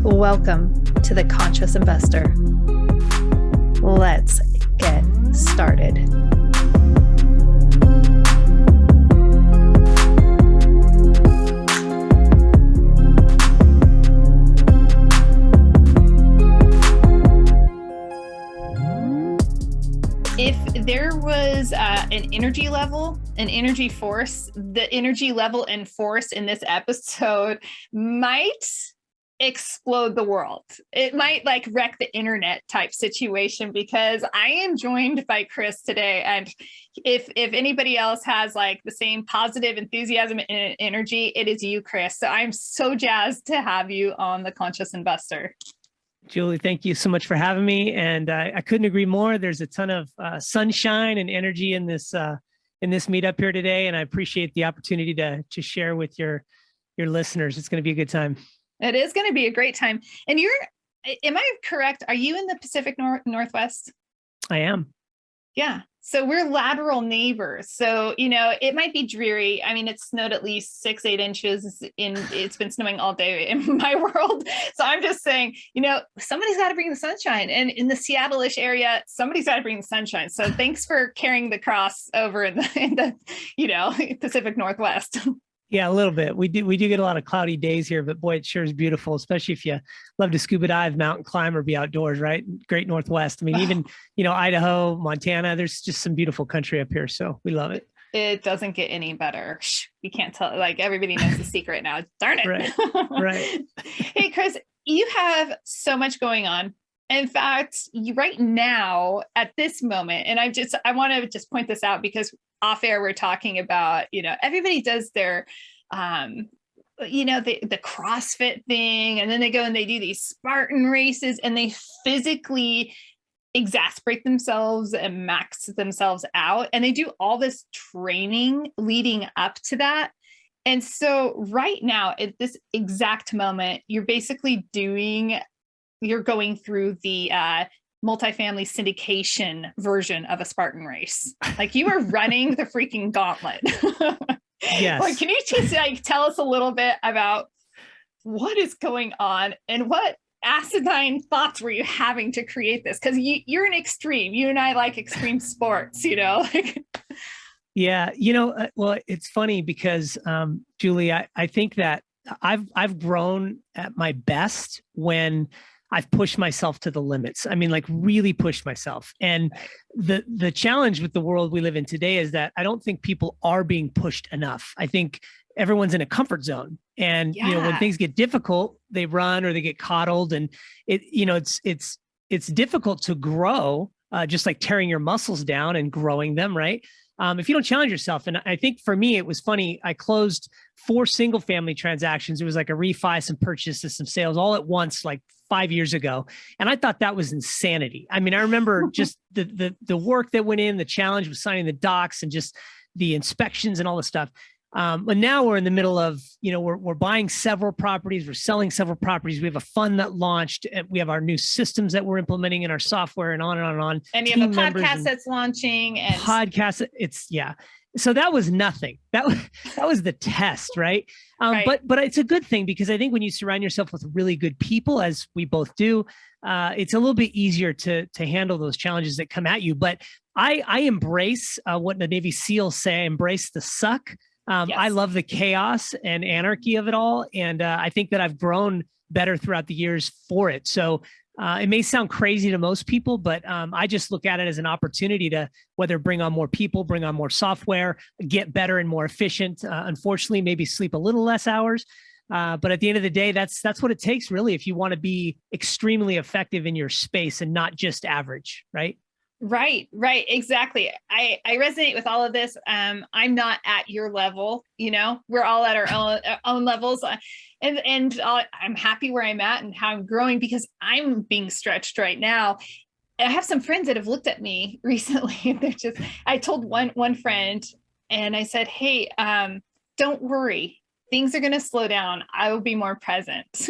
Welcome to the Conscious Investor. Let's get started. If there was an energy level, an energy force, the energy level and force in this episode might explode the world. It might like wreck the internet type situation, because I am joined by Chris today. And if anybody else has like the same positive enthusiasm and energy, it is you, Chris. So I'm so jazzed to have you on the Conscious Investor. Julie, thank you so much for having me. And I couldn't agree more. There's a ton of sunshine and energy in this meetup here today. And I appreciate the opportunity to share with your listeners. It's going to be a good time. It is going to be a great time. And am I correct? Are you in the Pacific Northwest? I am. Yeah. So we're lateral neighbors. So, it might be dreary. I mean, it snowed at least 6-8 inches it's been snowing all day in my world. So I'm just saying, somebody's got to bring the sunshine, and in the Seattle-ish area, somebody's got to bring the sunshine. So thanks for carrying the cross over in the Pacific Northwest. Yeah, a little bit. We do get a lot of cloudy days here, but boy, it sure is beautiful, especially if you love to scuba dive, mountain climb, or be outdoors, right? Great Northwest. I mean, even, Idaho, Montana, there's just some beautiful country up here. So we love it. It doesn't get any better. We can't tell, like everybody knows the secret now. Darn it. Right. Hey, Chris, you have so much going on. In fact, right now at this moment, and I want to just point this out because off air, we're talking about, everybody does their, the CrossFit thing, and then they go and they do these Spartan races, and they physically exasperate themselves and max themselves out. And they do all this training leading up to that. And so right now, at this exact moment, you're going through the multifamily syndication version of a Spartan race. Like, you are running the freaking gauntlet. Yes. Like, can you just tell us a little bit about what is going on and what asinine thoughts were you having to create this? Because you're an extreme. You and I like extreme sports, Yeah. Well, it's funny because, Julie, I think that I've grown at my best when I've pushed myself to the limits. I mean, like, really pushed myself. And the challenge with the world we live in today is that I don't think people are being pushed enough. I think everyone's in a comfort zone. And, when things get difficult, they run or they get coddled. And it's difficult to grow, just like tearing your muscles down and growing them, right? If you don't challenge yourself. And I think for me, it was funny. I closed 4 single family transactions. It was like a refi, some purchases, some sales all at once, like 5 years ago. And I thought that was insanity. I mean, I remember just the work that went in, the challenge was signing the docs and just the inspections and all the stuff. But now we're in the middle of, we're buying several properties, we're selling several properties. We have a fund that launched, and we have our new systems that we're implementing in our software, and on and on and on. And you have a podcast that's launching, and So that was nothing. That was the test, right? Right. But it's a good thing, because I think when you surround yourself with really good people, as we both do, it's a little bit easier to handle those challenges that come at you. But I embrace what the Navy SEALs say: I embrace the suck. Yes. I love the chaos and anarchy of it all. And I think that I've grown better throughout the years for it. So it may sound crazy to most people, but I just look at it as an opportunity to whether bring on more people, bring on more software, get better and more efficient. Unfortunately, maybe sleep a little less hours. But at the end of the day, that's what it takes, really, if you want to be extremely effective in your space and not just average, right? Right. Exactly. I resonate with all of this. I'm not at your level, we're all at our own levels. And I'm happy where I'm at and how I'm growing, because I'm being stretched right now. I have some friends that have looked at me recently. I told one friend, and I said, hey, don't worry. Things are going to slow down. I will be more present.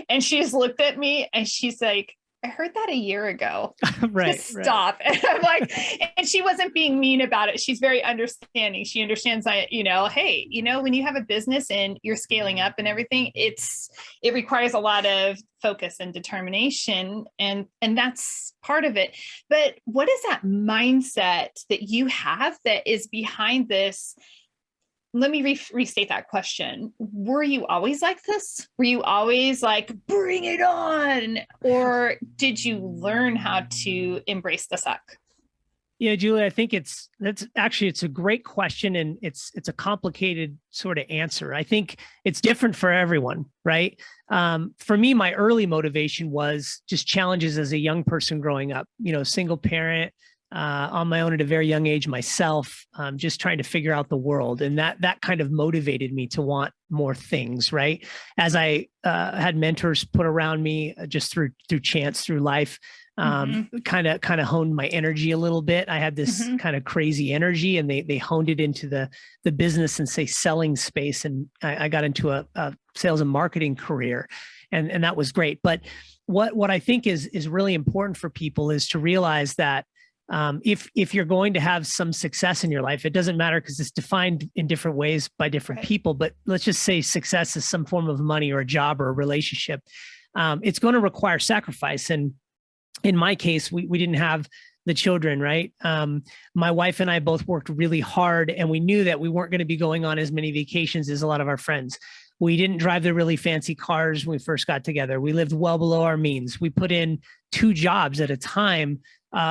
And she just looked at me and she's like, I heard that a year ago. Right. Just stop. And I'm like, and she wasn't being mean about it. She's very understanding. She understands that, hey, when you have a business and you're scaling up and everything, it requires a lot of focus and determination. And that's part of it. But what is that mindset that you have that is behind this? Let me restate that question. Were you always like this? Were you always like, bring it on? Or did you learn how to embrace the suck? Yeah, Julie, I think it's a great question, and it's a complicated sort of answer. I think it's different for everyone, right? For me, my early motivation was just challenges as a young person growing up, single parent, on my own at a very young age myself, just trying to figure out the world. And that kind of motivated me to want more things, right? As I had mentors put around me just through chance, through life, kind of honed my energy a little bit. I had this kind of crazy energy, and they honed it into the business and say selling space. And I got into a sales and marketing career, and that was great. But what I think is really important for people is to realize that if you're going to have some success in your life, it doesn't matter because it's defined in different ways by different people. But let's just say success is some form of money or a job or a relationship. It's going to require sacrifice. And in my case, we didn't have the children, right? My wife and I both worked really hard, and we knew that we weren't going to be going on as many vacations as a lot of our friends. We didn't drive the really fancy cars when we first got together. We lived well below our means. We put in 2 jobs at a time,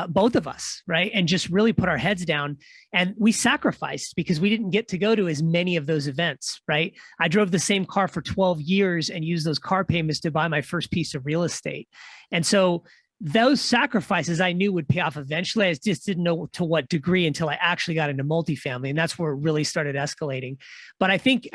both of us, right? And just really put our heads down, and we sacrificed because we didn't get to go to as many of those events, right? I drove the same car for 12 years and used those car payments to buy my first piece of real estate. And so those sacrifices I knew would pay off eventually. I just didn't know to what degree until I actually got into multifamily. And that's where it really started escalating. But I think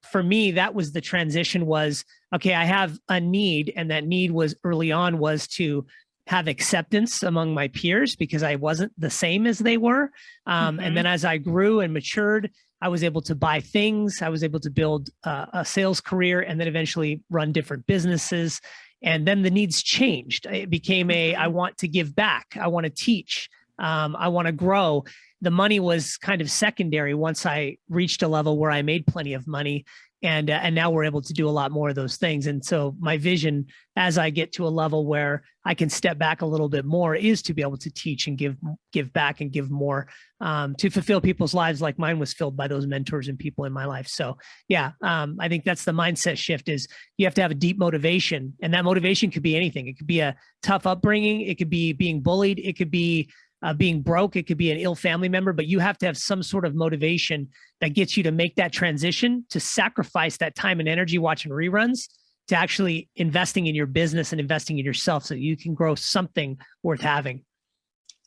for me, that was the transition was, okay, I have a need. And that need was early on was to have acceptance among my peers because I wasn't the same as they were. And then as I grew and matured, I was able to buy things. I was able to build a sales career and then eventually run different businesses. And then the needs changed. It became I want to give back. I want to teach. I want to grow. The money was kind of secondary once I reached a level where I made plenty of money. And now we're able to do a lot more of those things. And so my vision as I get to a level where I can step back a little bit more is to be able to teach and give back and give more to fulfill people's lives like mine was filled by those mentors and people in my life. So yeah, I think that's the mindset shift is you have to have a deep motivation, and that motivation could be anything. It could be a tough upbringing. It could be being bullied. It could be being broke. It could be an ill family member, but you have to have some sort of motivation that gets you to make that transition, to sacrifice that time and energy watching reruns to actually investing in your business and investing in yourself so you can grow something worth having.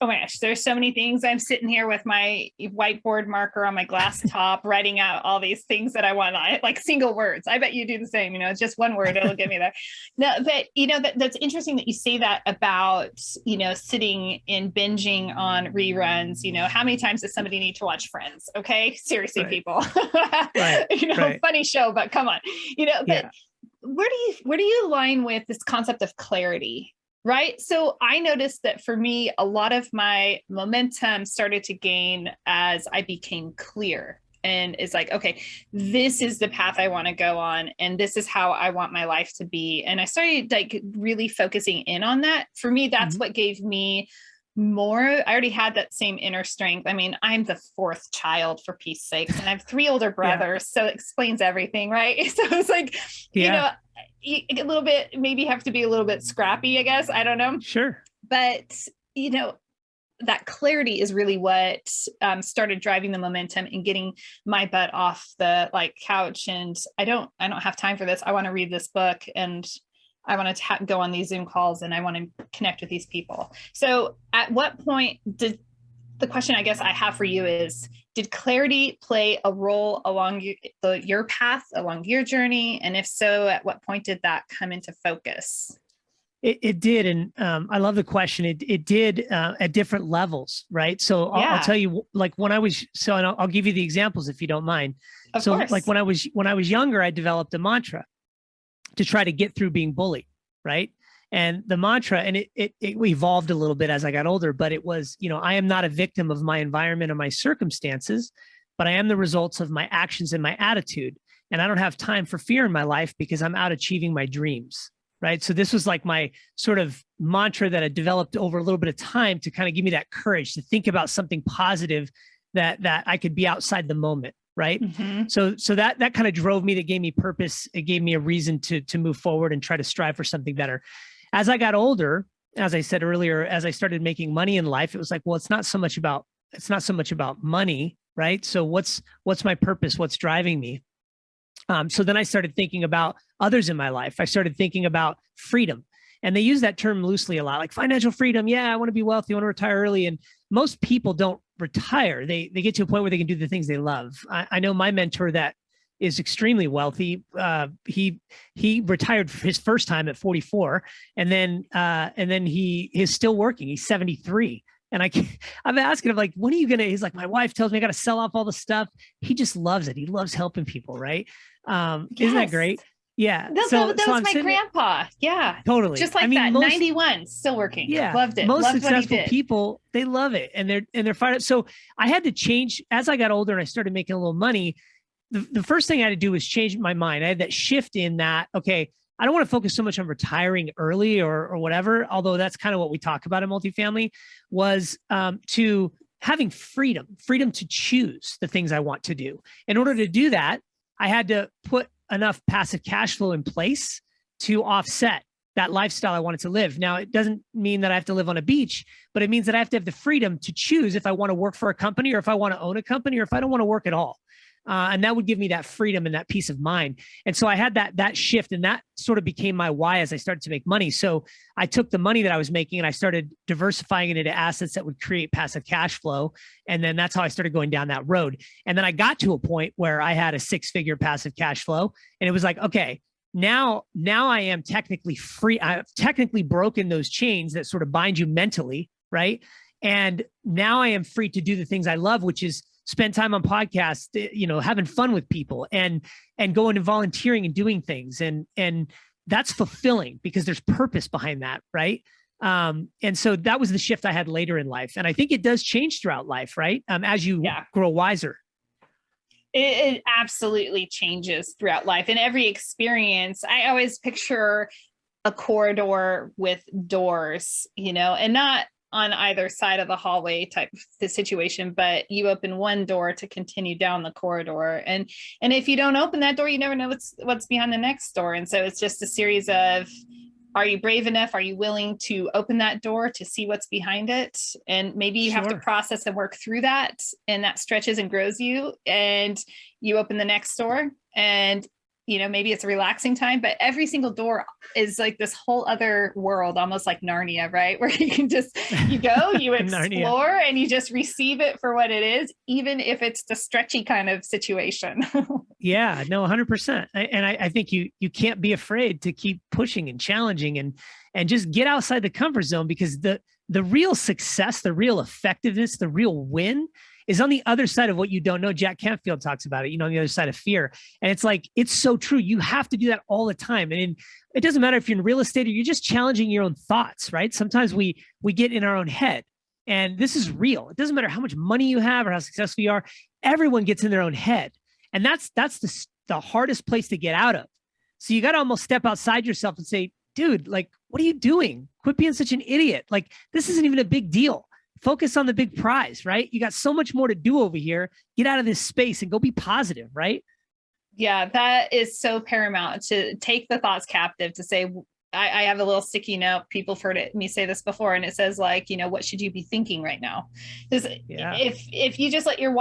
Oh my gosh, there's so many things. I'm sitting here with my whiteboard marker on my glass top, writing out all these things that I want, like single words. I bet you do the same, it's just one word, it'll get me there. No, but that's interesting that you say that about, sitting and binging on reruns. How many times does somebody need to watch Friends? Okay. Seriously, right. People, right. Funny show, but come on, but where do you align with this concept of clarity? Right. So I noticed that for me, a lot of my momentum started to gain as I became clear, and it's like, okay, this is the path I want to go on, and this is how I want my life to be. And I started like really focusing in on that. For me, that's what gave me more. I already had that same inner strength. I mean, I'm the 4th child, for peace sakes, and I have 3 older brothers. So it explains everything. Right. So it's like, a little bit, maybe have to be a little bit scrappy, I guess. I don't know. Sure. But, that clarity is really what started driving the momentum and getting my butt off the couch. And I don't have time for this. I want to read this book, and I want to go on these Zoom calls, and I want to connect with these people. So at what point the question I guess I have for you is, did clarity play a role along your path, along your journey? And if so, at what point did that come into focus? It did. And I love the question. It did at different levels, right? So I'll tell you, when I was, and I'll give you the examples if you don't mind. Of course. Like when I was younger, I developed a mantra to try to get through being bullied, right? And the mantra, and it evolved a little bit as I got older, but it was, I am not a victim of my environment or my circumstances, but I am the results of my actions and my attitude. And I don't have time for fear in my life because I'm out achieving my dreams. Right. So this was like my sort of mantra that I developed over a little bit of time to kind of give me that courage to think about something positive that I could be outside the moment. Right. Mm-hmm. So that kind of drove me, that gave me purpose. It gave me a reason to move forward and try to strive for something better. As I got older, as I said earlier, as I started making money in life, it was like, well, it's not so much about money. Right. So what's my purpose? What's driving me? So then I started thinking about others in my life. I started thinking about freedom. And they use that term loosely a lot, like financial freedom. Yeah, I want to be wealthy. I want to retire early. And most people don't retire. They get to a point where they can do the things they love. I know my mentor that is extremely wealthy. He retired his first time at 44, and then he is still working. He's 73. And I'm asking him, like, when are you going to, he's like, my wife tells me I got to sell off all the stuff. He just loves it. He loves helping people. Right. Isn't that great? Yeah. That was my grandpa. Yeah. Totally. Just like that. 91, still working. Yeah. Loved it. Most Loved successful people, they love it. And they're fired. So I had to change as I got older and I started making a little money. The first thing I had to do was change my mind. I had that shift in that, okay, I don't want to focus so much on retiring early or whatever, although that's kind of what we talk about in multifamily, was to having freedom to choose the things I want to do. In order to do that, I had to put enough passive cash flow in place to offset that lifestyle I wanted to live. Now, it doesn't mean that I have to live on a beach, but it means that I have to have the freedom to choose if I want to work for a company or if I want to own a company or if I don't want to work at all. And that would give me that freedom and that peace of mind. And so I had that shift, and that sort of became my why as I started to make money. So I took the money that I was making and I started diversifying it into assets that would create passive cash flow. And then that's how I started going down that road. And then I got to a point where I had a 6-figure passive cash flow. And it was like, okay, now I am technically free. I've technically broken those chains that sort of bind you mentally. Right. And now I am free to do the things I love, which is spend time on podcasts, having fun with people and going and volunteering and doing things. And that's fulfilling because there's purpose behind that. Right. And so that was the shift I had later in life. And I think it does change throughout life, right? As you grow wiser. It absolutely changes throughout life and every experience. I always picture a corridor with doors, and not on either side of the hallway type of situation, but you open one door to continue down the corridor. And if you don't open that door, you never know what's behind the next door. And so it's just a series of, are you brave enough? Are you willing to open that door to see what's behind it? And maybe you have to process and work through that, and that stretches and grows you, and you open the next door, and maybe it's a relaxing time, but every single door is like this whole other world, almost like Narnia, right? Where you can you go, you explore, and you just receive it for what it is, even if it's the stretchy kind of situation. Yeah, no, 100%. And I think you can't be afraid to keep pushing and challenging and just get outside the comfort zone, because the real success, the real effectiveness, the real win is on the other side of what you don't know. Jack Canfield talks about it, on the other side of fear. And it's like, it's so true. You have to do that all the time. And it doesn't matter if you're in real estate or you're just challenging your own thoughts, right? Sometimes we get in our own head, and this is real. It doesn't matter how much money you have or how successful you are. Everyone gets in their own head. And that's the hardest place to get out of. So you got to almost step outside yourself and say, dude, like, what are you doing? Quit being such an idiot. Like, this isn't even a big deal. Focus on the big prize, right? You got so much more to do over here. Get out of this space and go be positive, right? Yeah, that is so paramount, to take the thoughts captive, to say, I have a little sticky note. People have heard me say this before, and it says, like, what should you be thinking right now? Because if you just let your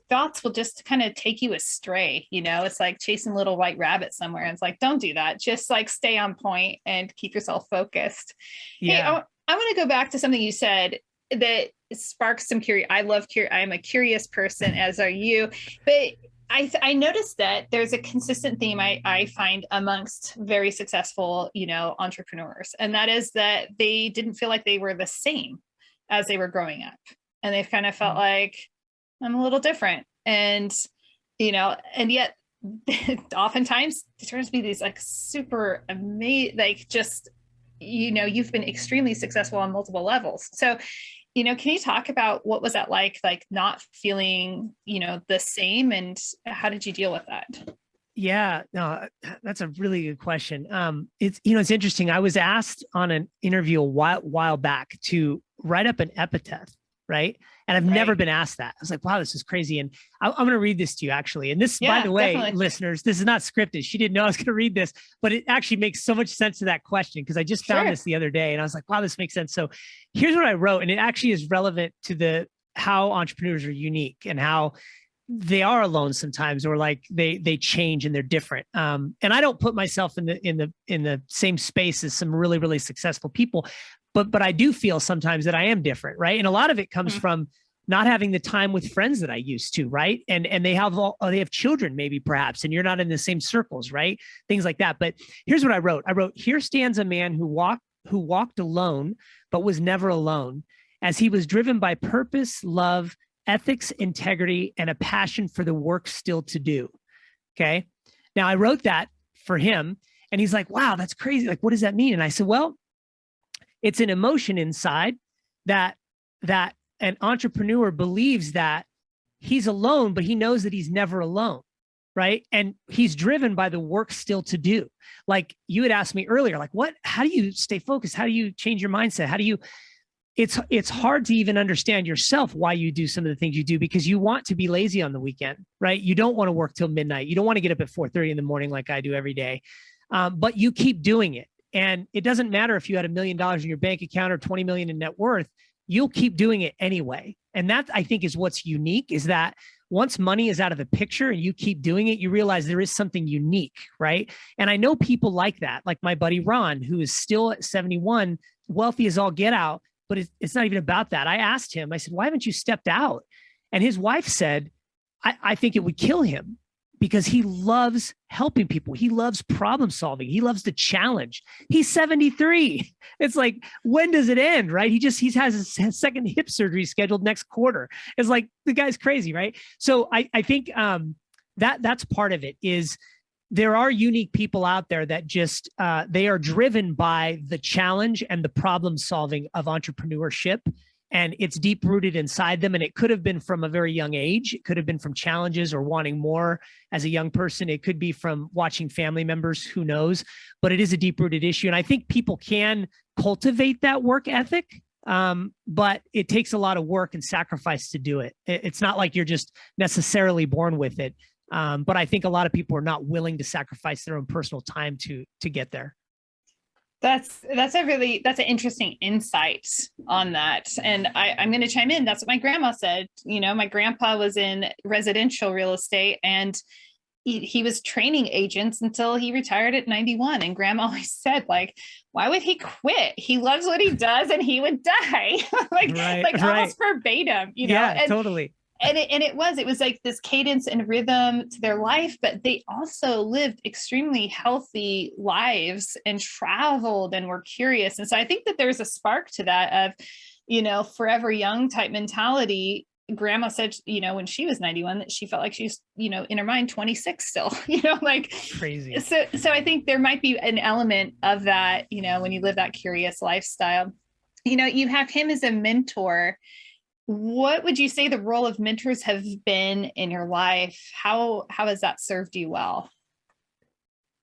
thoughts will just kind of take you astray, it's like chasing a little white rabbit somewhere. And it's like, don't do that. Just like stay on point and keep yourself focused. Yeah. Hey, I want to go back to something you said that sparks some curiosity. I'm a curious person, as are you, but I noticed that there's a consistent theme I find amongst very successful, entrepreneurs. And that is that they didn't feel like they were the same as they were growing up. And they've kind of felt like, I'm a little different. And, and yet oftentimes it turns to be these like super amazing, like just you've been extremely successful on multiple levels. So, can you talk about what was that like not feeling, the same, and how did you deal with that? Yeah, no, that's a really good question. It's interesting. I was asked on an interview a while back to write up an epitaph, right? And I've never been asked that. I was like, wow, this is crazy. And I'm going to read this to you actually. And this, by the way, definitely. listeners, this is not scripted. She didn't know I was going to read this, but it actually makes so much sense to that question because I just found this the other day and I was like, wow, this makes sense. So here's what I wrote, and it actually is relevant to how entrepreneurs are unique and how they are alone sometimes, or like they change and they're different. And I don't put myself in the same space as some really, really successful people, but I do feel sometimes that I am different, right? And a lot of it comes from not having the time with friends that I used to, right? And they have children maybe perhaps, and you're not in the same circles, right? Things like that. But here's what I wrote. I wrote, here stands a man who walked alone, but was never alone, as he was driven by purpose, love, ethics, integrity, and a passion for the work still to do. Okay. Now I wrote that for him and he's like, wow, that's crazy. Like, what does that mean? And I said, well, it's an emotion inside that an entrepreneur believes that he's alone, but he knows that he's never alone. Right. And he's driven by the work still to do. Like you had asked me earlier, like how do you stay focused? How do you change your mindset? How do you, it's hard to even understand yourself why you do some of the things you do, because you want to be lazy on the weekend, right? You don't want to work till midnight. You don't want to get up at 4:30 in the morning like I do every day, but you keep doing it. And it doesn't matter if you had $1 million in your bank account or 20 million in net worth, you'll keep doing it anyway. And that, I think, is what's unique, is that once money is out of the picture and you keep doing it, you realize there is something unique, right? And I know people like that, like my buddy Ron, who is still at 71, wealthy as all get out. But it's not even about that. I asked him, I said, why haven't you stepped out? And his wife said, I think it would kill him because he loves helping people. He loves problem solving. He loves the challenge. He's 73. It's like, when does it end, right? He has his second hip surgery scheduled next quarter. It's like, the guy's crazy, right? So I think that's part of it. Is there are unique people out there that just, they are driven by the challenge and the problem solving of entrepreneurship. And it's deep rooted inside them. And it could have been from a very young age. It could have been from challenges or wanting more as a young person. It could be from watching family members, who knows, but it is a deep rooted issue. And I think people can cultivate that work ethic. But it takes a lot of work and sacrifice to do it. It's not like you're just necessarily born with it. But I think a lot of people are not willing to sacrifice their own personal time to get there. That's an interesting insight on that. And I'm going to chime in. That's what my grandma said. My grandpa was in residential real estate and he was training agents until he retired at 91. And grandma always said, like, why would he quit? He loves what he does and he would die. Almost verbatim, Yeah, totally. And it was like this cadence and rhythm to their life, but they also lived extremely healthy lives and traveled and were curious. And so I think that there's a spark to that of, forever young type mentality. Grandma said, when she was 91, that she felt like she was, in her mind, 26 still, like crazy. So I think there might be an element of that, when you live that curious lifestyle. You have him as a mentor. What would you say the role of mentors have been in your life? How has that served you well?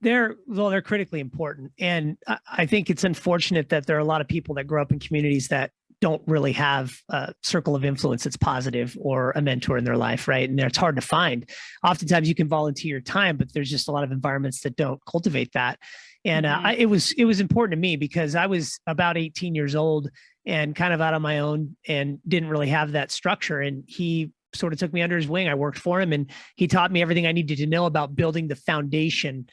They're critically important. And I think it's unfortunate that there are a lot of people that grow up in communities that don't really have a circle of influence that's positive or a mentor in their life, right? And it's hard to find. Oftentimes you can volunteer your time, but there's just a lot of environments that don't cultivate that. And it was important to me because I was about 18 years old and kind of out on my own and didn't really have that structure. And he sort of took me under his wing. I worked for him and he taught me everything I needed to know about building the foundation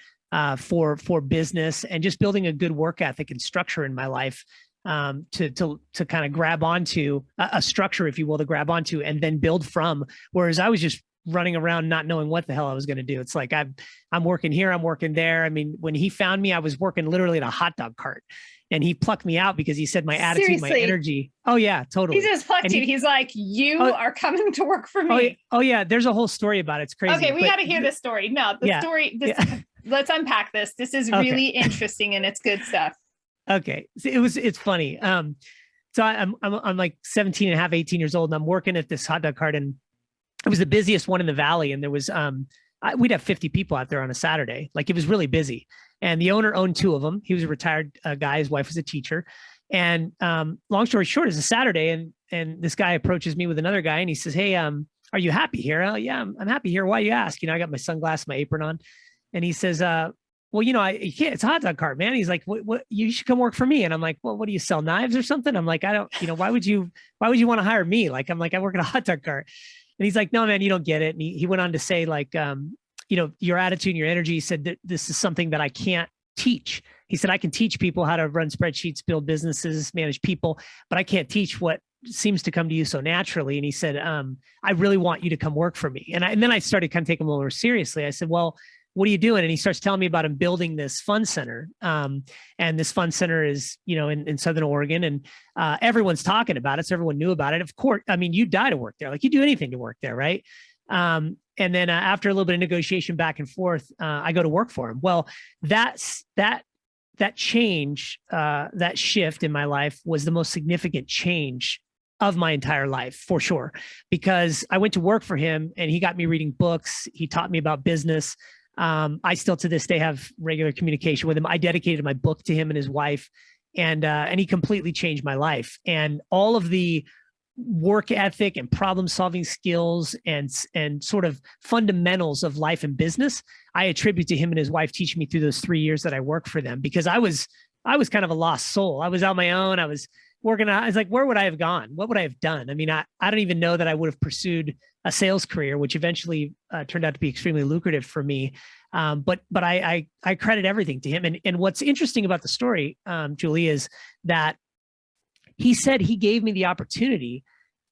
for business and just building a good work ethic and structure in my life, to kind of grab onto a structure, if you will, to grab onto and then build from. Whereas I was just running around not knowing what the hell I was going to do. It's like, I'm working here, I'm working there. I mean, when he found me, I was working literally at a hot dog cart. And he plucked me out because he said my attitude, Seriously? My energy. Oh yeah, totally. He just plucked you. He's like, you are coming to work for me. Oh yeah. There's a whole story about it. It's crazy. Okay. We got to hear this story. No, story. Let's unpack this. This is really interesting and it's good stuff. Okay. So it's funny. So I'm like 17 and a half, 18 years old, and I'm working at this hot dog cart, and it was the busiest one in the valley. And there was, we'd have 50 people out there on a Saturday. Like it was really busy. And the owner owned two of them. He was a retired guy. His wife was a teacher. And long story short, it's a Saturday, and this guy approaches me with another guy, and he says, "Hey, are you happy here?" "Oh, yeah, I'm happy here. Why you ask?" I got my sunglasses, my apron on, and he says, "Well, you can't. It's a hot dog cart, man." He's like, "What? You should come work for me." And I'm like, "Well, what do you sell, knives or something?" I'm like, "I don't. Why would you want to hire me?" Like, I'm like, "I work at a hot dog cart." And he's like, "No, man, you don't get it." And he went on to say, like, your attitude and your energy. He said that this is something that I can't teach. He said, "I can teach people how to run spreadsheets, build businesses, manage people, but I can't teach what seems to come to you so naturally." And he said, "I really want you to come work for me." And then I started kind of taking him a little more seriously. I said, "Well, what are you doing?" And he starts telling me about him building this fun center. And this fun center is, in Southern Oregon, and everyone's talking about it. So everyone knew about it. Of course, I mean, you die to work there. Like, you do anything to work there, right? And then after a little bit of negotiation back and forth, I go to work for him. Well, that change, that shift in my life was the most significant change of my entire life, for sure, because I went to work for him and he got me reading books. He taught me about business. I still to this day have regular communication with him. I dedicated my book to him and his wife, and he completely changed my life. And all of the work ethic and problem solving skills and sort of fundamentals of life and business, I attribute to him and his wife teaching me through those 3 years that I worked for them, because I was kind of a lost soul. I was on my own. I was working. I was like, where would I have gone? What would I have done? I mean, I don't even know that I would have pursued a sales career, which eventually turned out to be extremely lucrative for me. But I credit everything to him. And what's interesting about the story, Julie, is that he said he gave me the opportunity.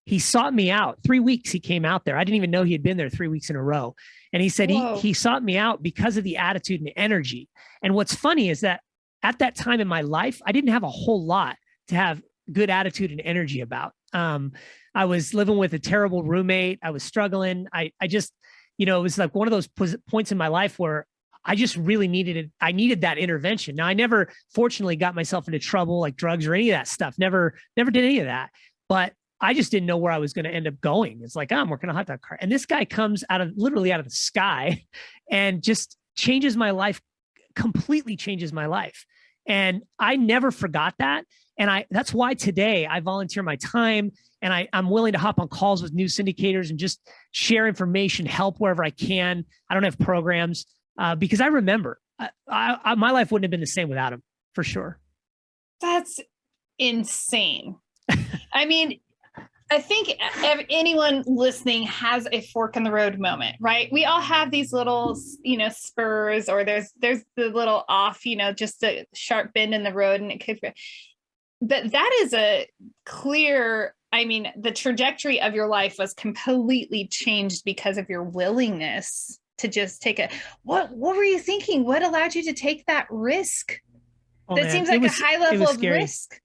He sought me out. 3 weeks he came out there. I didn't even know he had been there 3 weeks in a row. And he said he sought me out because of the attitude and energy. And what's funny is that at that time in my life, I didn't have a whole lot to have good attitude and energy about. I was living with a terrible roommate. I was struggling. I just, it was like one of those points in my life where I just really needed it. I needed that intervention. Now, I never fortunately got myself into trouble like drugs or any of that stuff. Never did any of that. But I just didn't know where I was going to end up going. It's like, I'm working a hot dog cart. And this guy comes literally out of the sky and just changes my life, completely changes my life. And I never forgot that. And that's why today I volunteer my time, and I'm willing to hop on calls with news syndicators and just share information, help wherever I can. I don't have programs because I remember my life wouldn't have been the same without him, for sure. That's insane. I mean, I think anyone listening has a fork in the road moment, right? We all have these little, spurs, or there's the little off, just a sharp bend in the road, and it could be. But that is a clear, the trajectory of your life was completely changed because of your willingness to just take what were you thinking? What allowed you to take that risk? That seems like a high level of risk.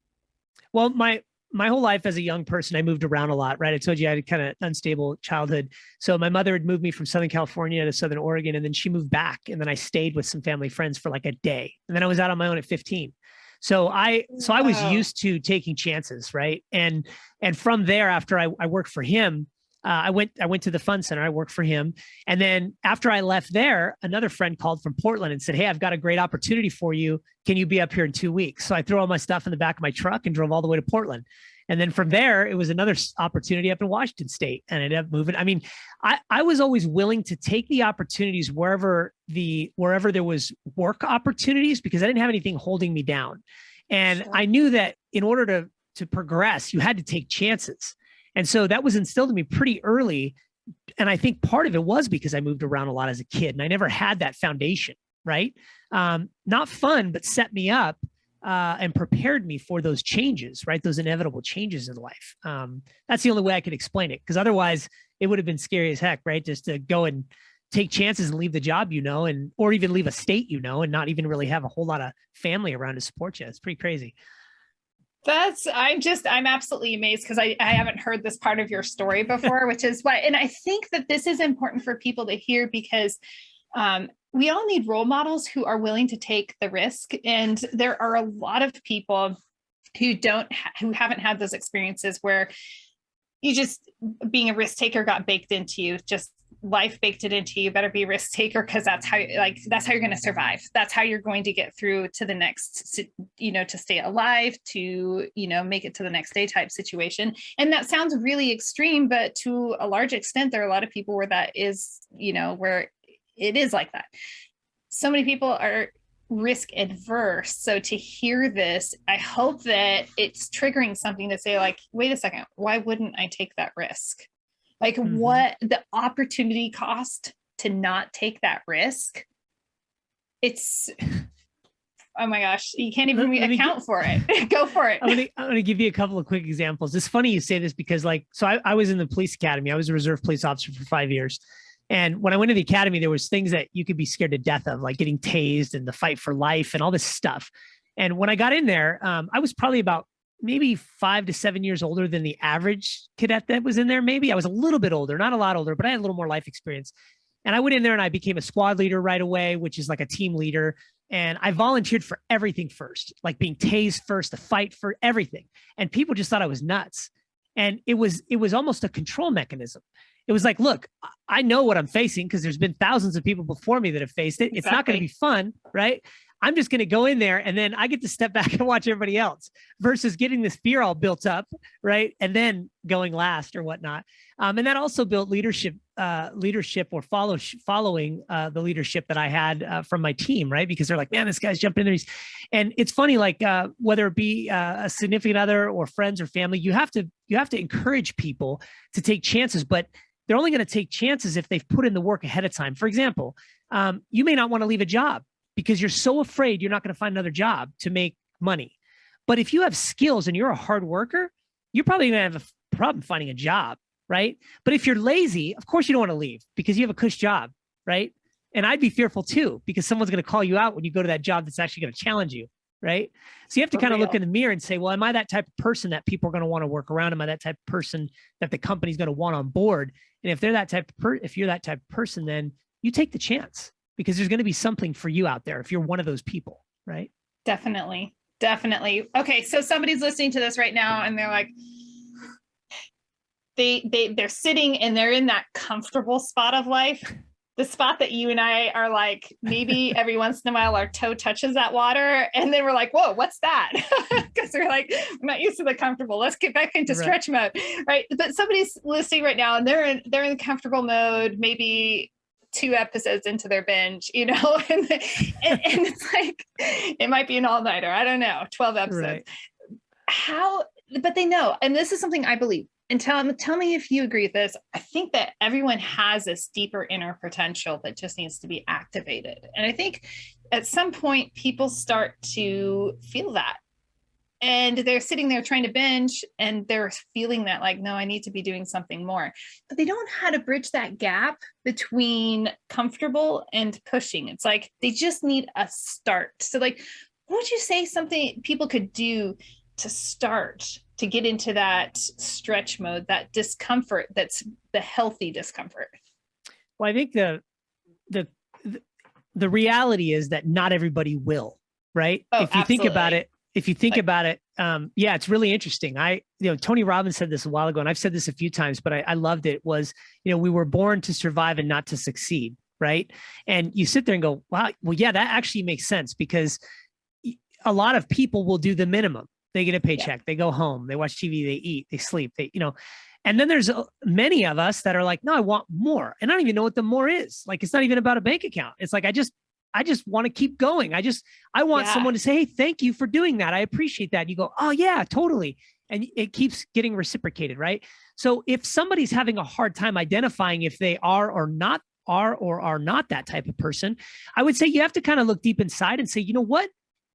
Well, my whole life as a young person, I moved around a lot, right? I told you I had a kind of unstable childhood. So my mother had moved me from Southern California to Southern Oregon, and then she moved back. And then I stayed with some family friends for like a day. And then I was out on my own at 15. So I was used to taking chances, right? And from there, after I worked for him, I went to the fun center. I worked for him. And then after I left there, another friend called from Portland and said, "Hey, I've got a great opportunity for you. Can you be up here in 2 weeks?" So I threw all my stuff in the back of my truck and drove all the way to Portland. And then from there, it was another opportunity up in Washington State, and I ended up moving. I mean, I was always willing to take the opportunities wherever there was work opportunities, because I didn't have anything holding me down. And sure. I knew that in order to progress, you had to take chances. And so that was instilled in me pretty early. And I think part of it was because I moved around a lot as a kid, and I never had that foundation, right? Not fun, but set me up and prepared me for those changes, right? Those inevitable changes in life. That's the only way I could explain it, because otherwise it would have been scary as heck, right? Just to go and take chances and leave the job, or even leave a state, and not even really have a whole lot of family around to support you. It's pretty crazy. I'm absolutely amazed, because I haven't heard this part of your story before, which is why, and I think that this is important for people to hear, because we all need role models who are willing to take the risk. And there are a lot of people who haven't had those experiences where you just being a risk taker got baked into you, just life baked it into you. Better be a risk taker, because that's how you're going to survive. That's how you're going to get through to the next, to stay alive, to make it to the next day type situation. And that sounds really extreme, but to a large extent there are a lot of people where that is, where it is like that. So many people are risk adverse. So to hear this, I hope that it's triggering something to say, like, wait a second, why wouldn't I take that risk? Like, what the opportunity cost to not take that risk? It's, oh my gosh, you can't even account for it. Go for it. I'm gonna give you a couple of quick examples. It's funny you say this because, so I was in the police academy. I was a reserve police officer for 5 years. And when I went to the academy, there was things that you could be scared to death of, like getting tased and the fight for life and all this stuff. And when I got in there, I was probably about maybe 5 to 7 years older than the average cadet that was in there. Maybe I was a little bit older, not a lot older, but I had a little more life experience. And I went in there and I became a squad leader right away, which is like a team leader. And I volunteered for everything first, like being tased first, the fight for everything. And people just thought I was nuts. And it was almost a control mechanism. It was like, look, I know what I'm facing because there's been thousands of people before me that have faced it. Exactly. It's not going to be fun, right? I'm just going to go in there and then I get to step back and watch everybody else versus getting this fear all built up, right? And then going last or whatnot. And that also built leadership or following the leadership that I had from my team, right? Because they're like, man, this guy's jumping in there. And it's funny, like whether it be a significant other or friends or family, you have to encourage people to take chances, but they're only going to take chances if they've put in the work ahead of time. For example, you may not want to leave a job because you're so afraid you're not going to find another job to make money. But if you have skills and you're a hard worker, you're probably going to have a problem finding a job, right? But if you're lazy, of course you don't want to leave because you have a cush job, right? And I'd be fearful too, because someone's going to call you out when you go to that job that's actually going to challenge you, right? So you have to kind of look in the mirror and say, well, am I that type of person that people are going to want to work around? Am I that type of person that the company's going to want on board? And if they're that type of if you're that type of person, then you take the chance because there's going to be something for you out there if you're one of those people, right? Definitely. Definitely. Okay. So somebody's listening to this right now and they're like, they're sitting and they're in that comfortable spot of life. The spot that you and I are like, maybe every once in a while our toe touches that water. And then we're like, whoa, what's that? Because we're like, I'm not used to the comfortable. Let's get back into stretch mode. Right. But somebody's listening right now and they're in the comfortable mode, but 2 episodes into their binge, and it's like, it might be an all-nighter. I don't know, 12 episodes. Right. But they know, and this is something I believe. And tell me if you agree with this. I think that everyone has this deeper inner potential that just needs to be activated. And I think at some point people start to feel that. And they're sitting there trying to binge and they're feeling that like, no, I need to be doing something more. But they don't know how to bridge that gap between comfortable and pushing. It's like they just need a start. So like, what would you say something people could do to start to get into that stretch mode, that discomfort, that's the healthy discomfort? Well, I think the reality is that not everybody will, right? Oh, if you think about it, yeah, it's really interesting. Tony Robbins said this a while ago, and I've said this a few times, but I loved it, was, we were born to survive and not to succeed. Right. And you sit there and go, wow, well, yeah, that actually makes sense, because a lot of people will do the minimum. They get a paycheck, they go home, they watch TV, they eat, they sleep, and then there's many of us that are like, no, I want more. And I don't even know what the more is. Like, it's not even about a bank account. It's like, I just want to keep going. I want someone to say, hey, thank you for doing that. I appreciate that. And you go, oh yeah, totally. And it keeps getting reciprocated, right? So if somebody's having a hard time identifying if they are or are not that type of person, I would say you have to kind of look deep inside and say,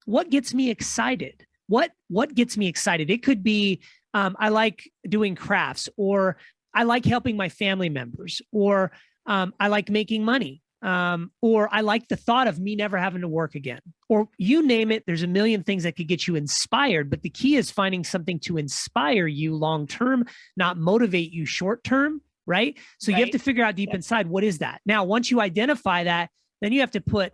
what gets me excited? What gets me excited? It could be, I like doing crafts, or I like helping my family members, or I like making money. Or I like the thought of me never having to work again, or you name it. There's a million things that could get you inspired, but the key is finding something to inspire you long-term, not motivate you short-term. Right. So you have to figure out deep inside, what is that? Now, once you identify that, then you have to put,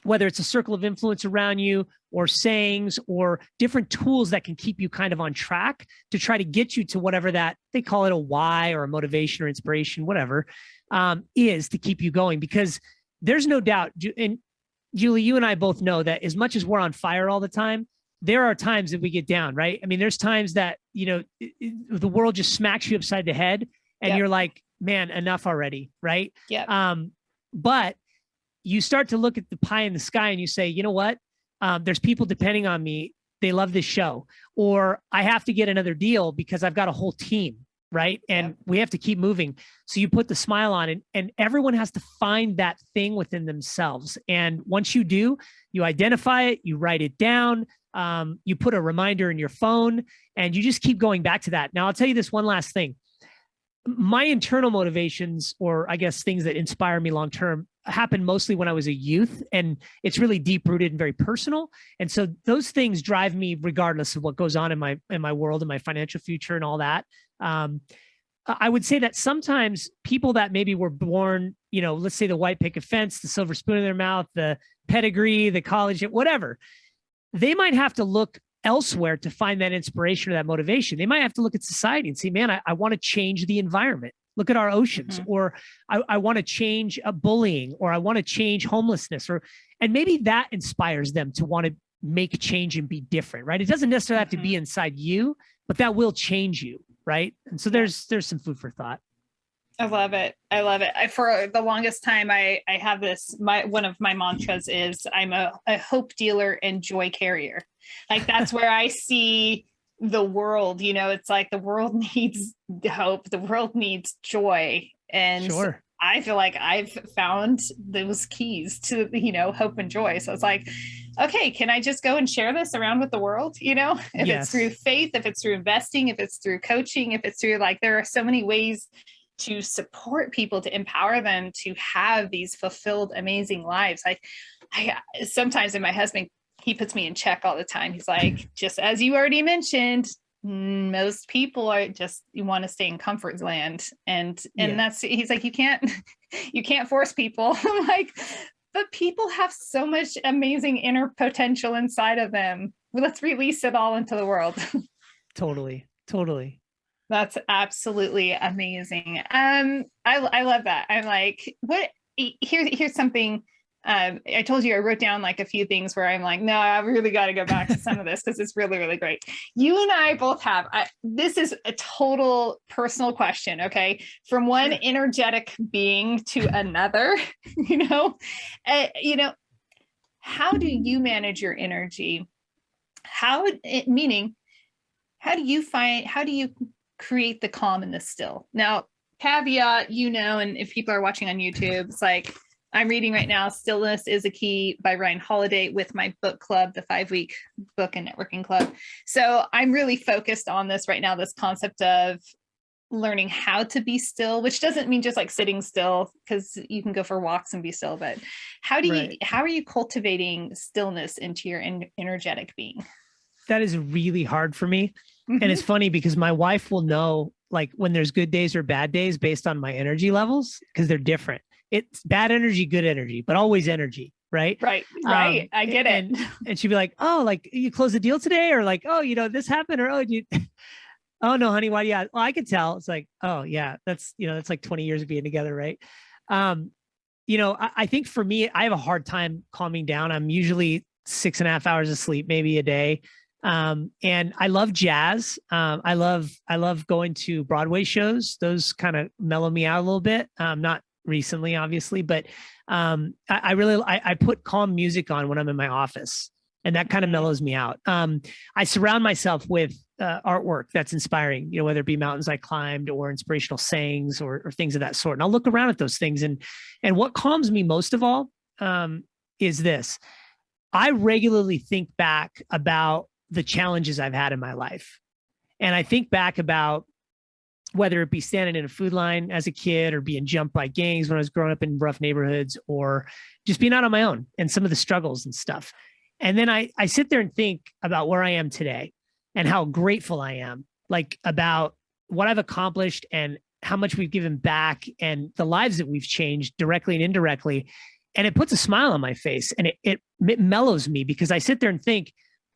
whether it's a circle of influence around you or sayings or different tools that can keep you kind of on track to try to get you to whatever that they call it, a why or a motivation or inspiration, whatever, is to keep you going. Because there's no doubt, and Julie, you and I both know that as much as we're on fire all the time, there are times that we get down, right? I mean, there's times that, the world just smacks you upside the head and you're like, man, enough already. Right. Yeah. But you start to look at the pie in the sky and you say, you know what? There's people depending on me. They love this show, or I have to get another deal because I've got a whole team. Right. And we have to keep moving. So you put the smile on, and everyone has to find that thing within themselves. And once you do, you identify it, you write it down, you put a reminder in your phone, and you just keep going back to that. Now, I'll tell you this one last thing. My internal motivations, or I guess things that inspire me long term, happened mostly when I was a youth, and it's really deep rooted and very personal. And so those things drive me regardless of what goes on in my world and my financial future and all that. I would say that sometimes people that maybe were born, let's say the white picket fence, the silver spoon in their mouth, the pedigree, the college, whatever, they might have to look elsewhere to find that inspiration or that motivation. They might have to look at society and say, man, I want to change the environment. Look at our oceans, or I want to change bullying, or I want to change homelessness, and maybe that inspires them to want to make change and be different, right? It doesn't necessarily have to be inside you, but that will change you, right? And so there's some food for thought. I love it. I love it. For the longest time, I have this, one of my mantras is I'm a hope dealer and joy carrier. Like that's where I see the world, it's like the world needs hope. The world needs joy. And sure. I feel like I've found those keys to, hope and joy. So it's like, okay, can I just go and share this around with the world? If it's through faith, if it's through investing, if it's through coaching, if it's through there are so many ways to support people, to empower them to have these fulfilled, amazing lives. I sometimes, and my husband, he puts me in check all the time. He's like, just as you already mentioned, most people you want to stay in comfort land. And that's, he's like, you can't force people. I'm like, but people have so much amazing inner potential inside of them. Well, let's release it all into the world. Totally. That's absolutely amazing. I love that. I'm like, here's something. I told you I wrote down a few things where I'm like, no, I really got to go back to some of this because it's really, really great. You and I both have, this is a total personal question. Okay. From one energetic being to another, how do you manage your energy? How do you create the calm and the still? Now, caveat, and if people are watching on YouTube, it's like, I'm reading right now, Stillness is a Key by Ryan Holiday with my book club, the 5-week book and networking club. So I'm really focused on this right now, this concept of learning how to be still, which doesn't mean just sitting still, because you can go for walks and be still, but how are you cultivating stillness into your energetic being? That is really hard for me. And it's funny because my wife will know when there's good days or bad days based on my energy levels, because they're different. It's bad energy, good energy, but always energy. Right. Right. I get it. And she'd be like, oh, you closed the deal today, or this happened, or, oh no, honey, why? Yeah. Well, I could tell. It's like, oh yeah, that's 20 years of being together. Right. I think for me, I have a hard time calming down. I'm usually 6.5 hours of sleep, maybe a day. And I love jazz. I love going to Broadway shows. Those kind of mellow me out a little bit. Not recently, obviously, but I put calm music on when I'm in my office, and that kind of mellows me out. I surround myself with artwork that's inspiring, whether it be mountains I climbed or inspirational sayings or things of that sort. And I'll look around at those things. And what calms me most of all is this. I regularly think back about the challenges I've had in my life. And I think back about whether it be standing in a food line as a kid, or being jumped by gangs when I was growing up in rough neighborhoods, or just being out on my own and some of the struggles and stuff. And then I sit there and think about where I am today and how grateful I am, about what I've accomplished and how much we've given back and the lives that we've changed directly and indirectly. and it puts a smile on my face, and it mellows me, because I sit there and think,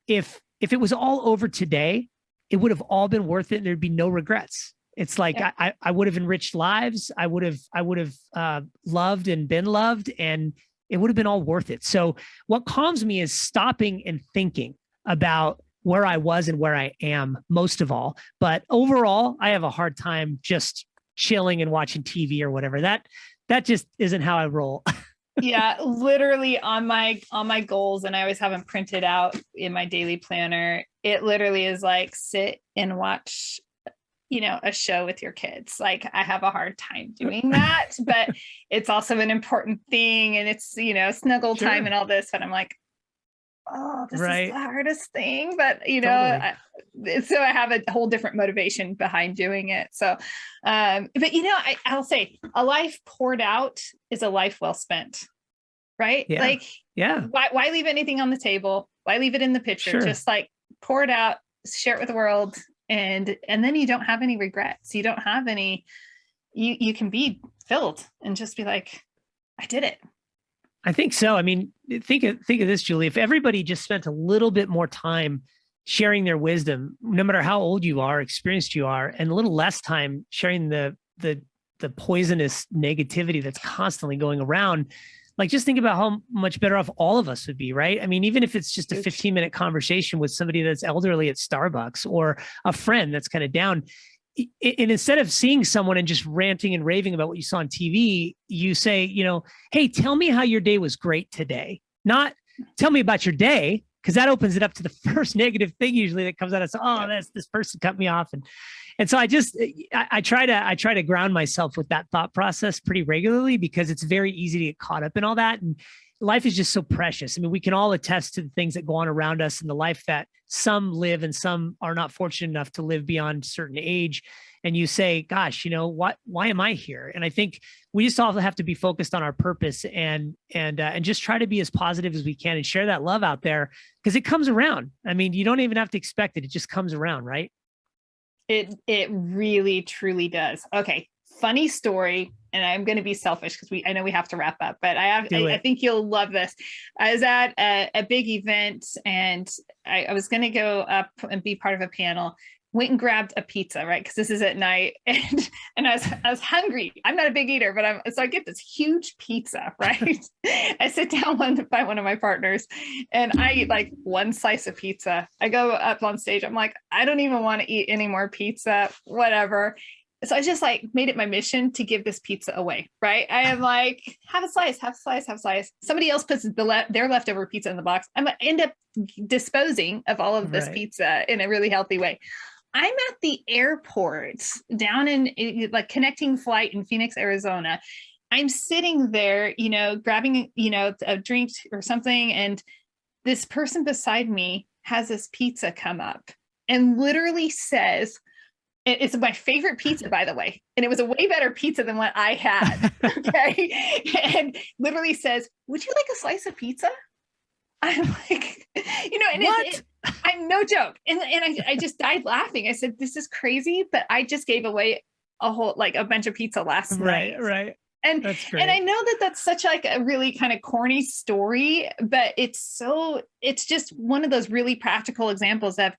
if it was all over today, it would have all been worth it, and there'd be no regrets. It's like, yeah. I would have enriched lives. I would have loved and been loved, and it would have been all worth it. So what calms me is stopping and thinking about where I was and where I am, most of all. But overall, I have a hard time just chilling and watching TV or whatever. That just isn't how I roll. Yeah, literally on my goals, and I always have them printed out in my daily planner. It literally is like, sit and watch, a show with your kids. Like, I have a hard time doing that, but it's also an important thing, and it's, snuggle time and all this, but I'm like, oh, this is the hardest thing, but so I have a whole different motivation behind doing it. So, but I'll say, a life poured out is a life well spent, right? Yeah. Like, yeah. Why leave anything on the table? Why leave it in the pitcher? Sure. Just like pour it out, share it with the world. And then you don't have any regrets. You don't have any, you can be filled and just be like, I did it. I think so. I mean, think of this, Julie. If everybody just spent a little bit more time sharing their wisdom, no matter how old you are, experienced you are, and a little less time sharing the poisonous negativity that's constantly going around, like, just think about how much better off all of us would be, right? I mean, even if it's just a 15-minute conversation with somebody that's elderly at Starbucks, or a friend that's kind of down, and instead of seeing someone and just ranting and raving about what you saw on TV, you say, hey, tell me how your day was great today. Not tell me about your day, because that opens it up to the first negative thing usually that comes out of, this person cut me off. And so I try to ground myself with that thought process pretty regularly, because it's very easy to get caught up in all that. And life is just so precious. I mean, we can all attest to the things that go on around us, and the life that some live and some are not fortunate enough to live beyond a certain age. And you say, gosh, why am I here? And I think we just all have to be focused on our purpose, and just try to be as positive as we can, and share that love out there, because it comes around. I mean, you don't even have to expect it. It just comes around, right? It really, truly does. Okay. Funny story. And I'm going to be selfish, because I know we have to wrap up, but I think you'll love this. I was at a big event, and I was going to go up and be part of a panel. Went and grabbed a pizza, right? Because this is at night, and I was hungry. I'm not a big eater, but so I get this huge pizza, right? I sit down by one of my partners, and I eat like one slice of pizza. I go up on stage. I'm like, I don't even want to eat any more pizza, whatever. So I just like made it my mission to give this pizza away, right? I am like, have a slice, have a slice, have a slice. Somebody else puts their leftover pizza in the box. I'm going to end up disposing of all of this pizza in a really healthy way. I'm at the airport down in like connecting flight in Phoenix, Arizona. I'm sitting there, grabbing, a drink or something. And this person beside me has this pizza come up and literally says, it's my favorite pizza, by the way. And it was a way better pizza than what I had. Okay. And literally says, would you like a slice of pizza? I'm like, and what? I'm no joke. And I just died laughing. I said, this is crazy, but I just gave away a bunch of pizza last night. Right. And I know that that's such like a really kind of corny story, but it's just one of those really practical examples of,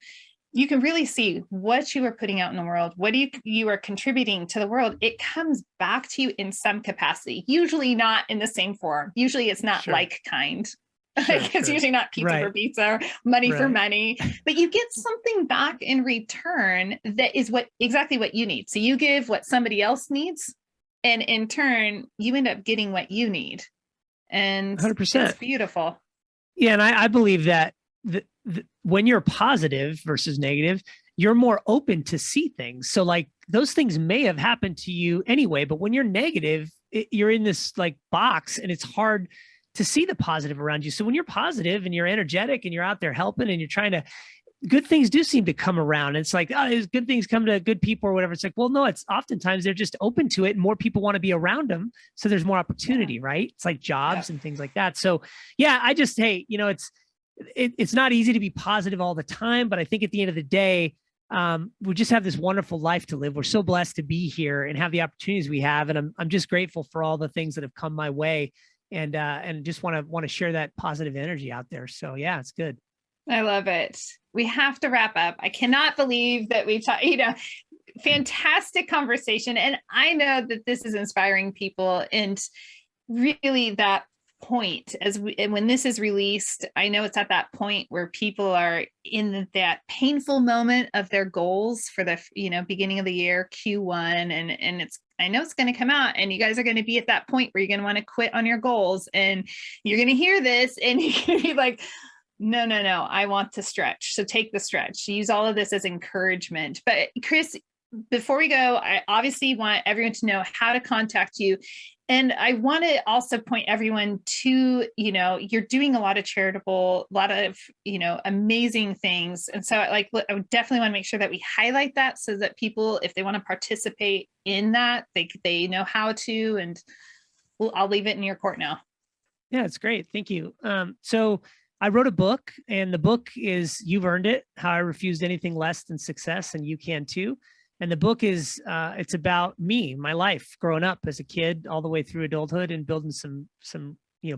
you can really see what you are putting out in the world, what you are contributing to the world. It comes back to you in some capacity, usually not in the same form. Usually it's not like kind. It's usually not pizza for pizza or money for money, but you get something back in return that is exactly what you need. So you give what somebody else needs, and in turn, you end up getting what you need. And 100%. It's beautiful. Yeah. And I believe that when you're positive versus negative, you're more open to see things. So like, those things may have happened to you anyway, but when you're negative, you're in this like box, and it's hard to see the positive around you. So when you're positive and you're energetic and you're out there helping and you're trying to, good things do seem to come around. It's like, good things come to good people or whatever. It's like, well, no, it's oftentimes they're just open to it, and more people want to be around them. So there's more opportunity, right? It's like jobs and things like that. So yeah, I just, hey, it's not easy to be positive all the time, but I think at the end of the day, we just have this wonderful life to live. We're so blessed to be here and have the opportunities we have. And I'm just grateful for all the things that have come my way and just want to share that positive energy out there. So yeah, it's good. I love it. We have to wrap up. I cannot believe that we've talked, fantastic conversation. And I know that this is inspiring people, and really that point and when this is released, I know it's at that point where people are in that painful moment of their goals for the beginning of the year, Q1, and I know it's going to come out, and you guys are going to be at that point where you're going to want to quit on your goals, and you're going to hear this and you're going to be like, no, I want to stretch. So take the stretch, use all of this as encouragement. But Chris, before we go, I obviously want everyone to know how to contact you. And I want to also point everyone to, you're doing a lot of charitable, a lot of, amazing things. And so I would definitely want to make sure that we highlight that so that people, if they want to participate in that, they know how to, and I'll leave it in your court now. Yeah, it's great. Thank you. So I wrote a book, and the book is You've Earned It, How I Refused Anything Less Than Success, and You Can Too. And the book is, it's about me, my life growing up as a kid all the way through adulthood and building some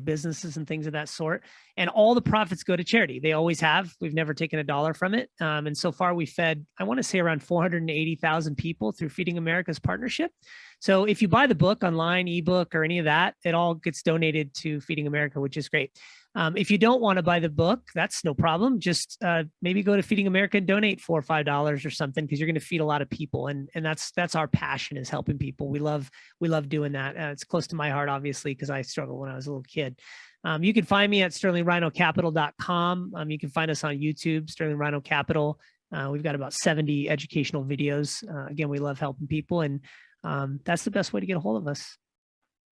businesses and things of that sort. And all the profits go to charity. They always have. We've never taken a dollar from it. And so far we fed, I want to say, around 480,000 people through Feeding America's partnership. So if you buy the book online, ebook, or any of that, it all gets donated to Feeding America, which is great. If you don't want to buy the book, that's no problem. Just maybe go to Feeding America and donate $4 or $5 or something, because you're going to feed a lot of people, and that's our passion, is helping people. We love doing that. It's close to my heart, obviously, because I struggled when I was a little kid. You can find me at sterlingrhinocapital.com. You can find us on YouTube, Sterling Rhino Capital. We've got about 70 educational videos. Again, we love helping people, and that's the best way to get a hold of us.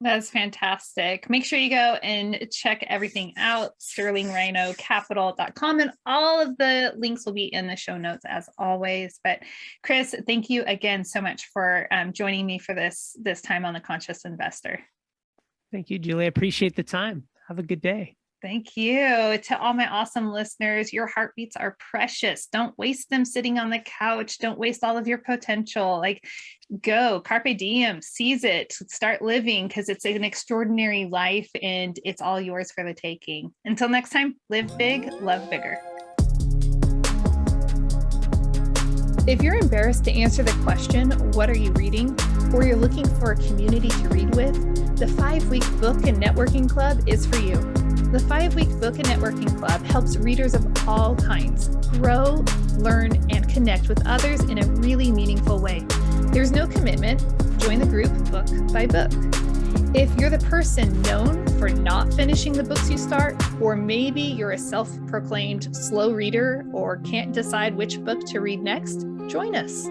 That's fantastic. Make sure you go and check everything out, sterlingrhinocapital.com, and all of the links will be in the show notes as always. But Chris, thank you again so much for joining me for this time on The Conscious Investor. Thank you, Julie. I appreciate the time. Have a good day. Thank you. To all my awesome listeners, your heartbeats are precious. Don't waste them sitting on the couch. Don't waste all of your potential. Go, carpe diem, seize it, start living, because it's an extraordinary life and it's all yours for the taking. Until next time, live big, love bigger. If you're embarrassed to answer the question, what are you reading? Or you're looking for a community to read with, the 5-Week Book and Networking Club is for you. The 5-Week Book and Networking Club helps readers of all kinds grow, learn, and connect with others in a really meaningful way. There's no commitment. Join the group book by book. If you're the person known for not finishing the books you start, or maybe you're a self-proclaimed slow reader or can't decide which book to read next, join us.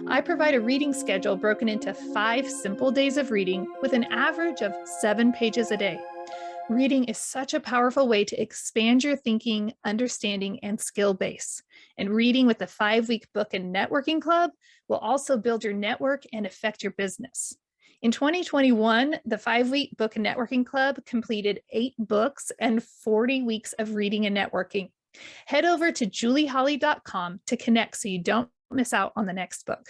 I provide a reading schedule broken into 5 simple days of reading with an average of 7 pages a day. Reading is such a powerful way to expand your thinking, understanding, and skill base. And reading with the 5-Week Book and Networking Club will also build your network and affect your business. In 2021, the 5-Week Book and Networking Club completed 8 books and 40 weeks of reading and networking. Head over to julieholly.com to connect so you don't miss out on the next book.